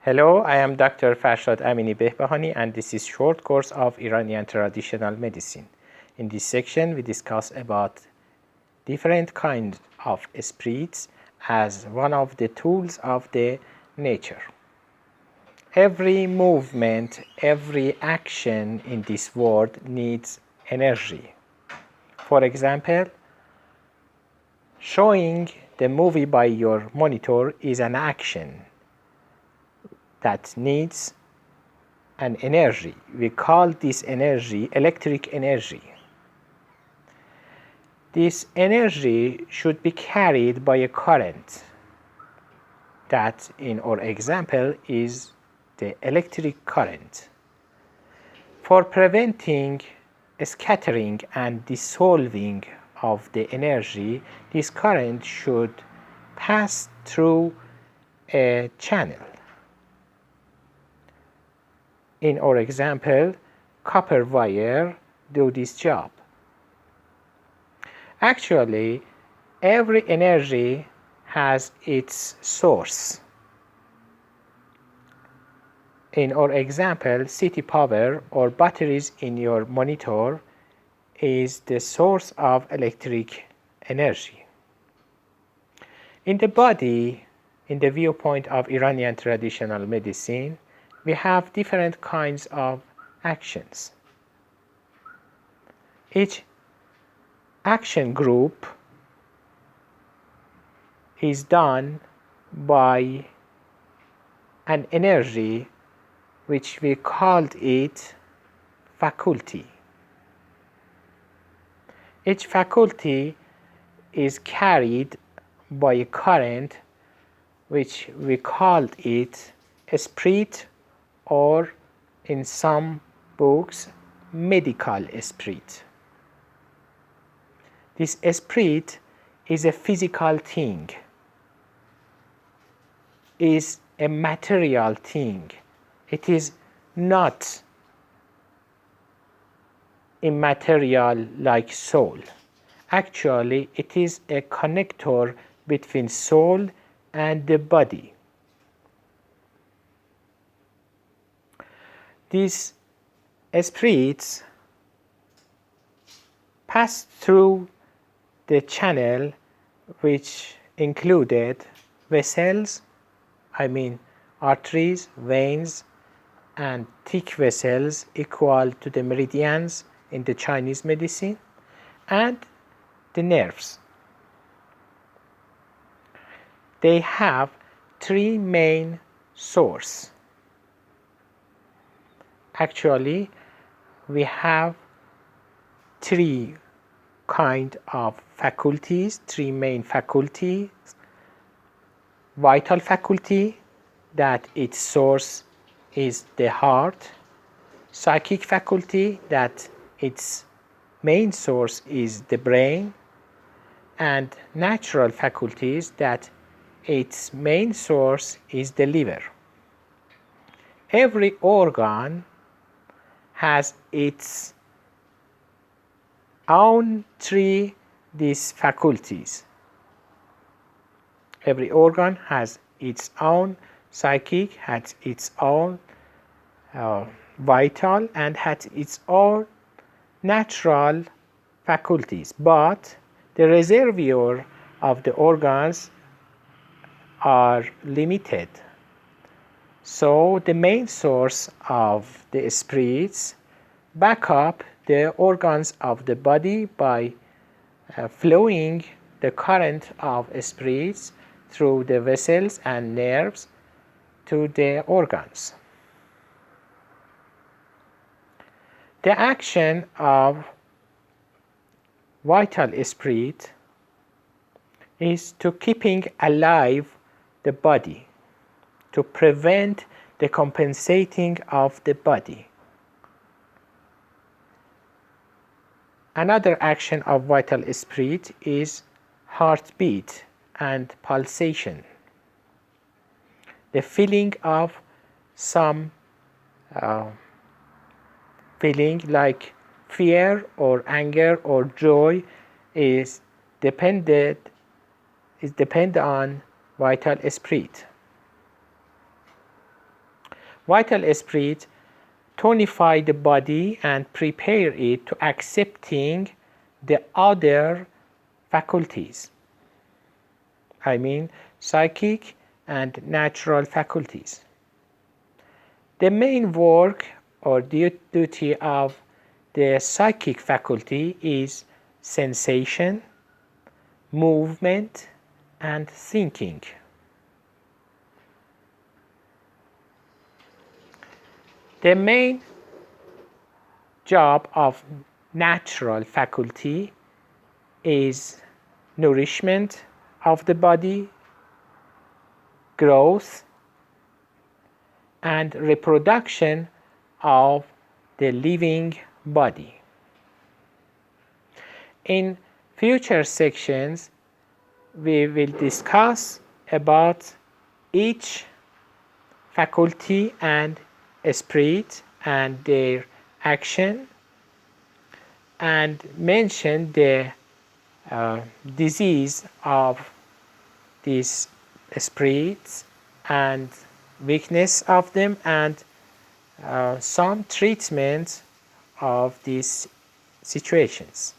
Hello, I am Dr. Farshad Amini Behbahani and this is short course of Iranian traditional medicine. In this section we discuss about different kinds of spirits as one of the tools of the nature. Every movement, every action in this world needs energy. For example, showing the movie by your monitor is an action that needs an energy. We call this energy electric energy. This energy should be carried by a current that in our example is the electric current. For preventing scattering and dissolving of the energy, this current should pass through a channel. In our example, copper wire do this job. Actually, every energy has its source. In our example, city power or batteries in your monitor is the source of electric energy. In the body, in the viewpoint of Iranian traditional medicine, we have different kinds of actions. Each action group is done by an energy which we called it faculty. Each faculty is carried by a current which we called it spirit, or in some books, medical spirit. This spirit is a physical thing, is a material thing. It is not immaterial like soul. Actually, it is a connector between soul and the body. These spirits pass through the channel which included vessels, arteries, veins, and thick vessels equal to the meridians in the Chinese medicine, and the nerves. They have three main sources. Actually, we have three kind of faculties, three main faculties. Vital faculty, that its source is the heart. Psychic faculty, that its main source is the brain. And natural faculties, that its main source is the liver. Every organ has its own these faculties. Every organ has its own psychic, has its own vital, and has its own natural faculties. But the reservoir of the organs are limited. So the main source of the spirits back up the organs of the body by flowing the current of spirits through the vessels and nerves to the organs. The action of vital spirit is to keeping alive the body, to prevent the compensating of the body. Another action of vital spirit is heartbeat and pulsation. The feeling of some feeling like fear or anger or joy is depend on vital spirit. Vital spirit tonify the body and prepare it to accepting the other faculties. I mean psychic and natural faculties. The main work or duty of the psychic faculty is sensation, movement, and thinking. The main job of natural faculty is nourishment of the body, growth, and reproduction of the living body. In future sections, we will discuss about each faculty and spirit and their action, and mention the disease of these spirits and weakness of them, and some treatment of these situations.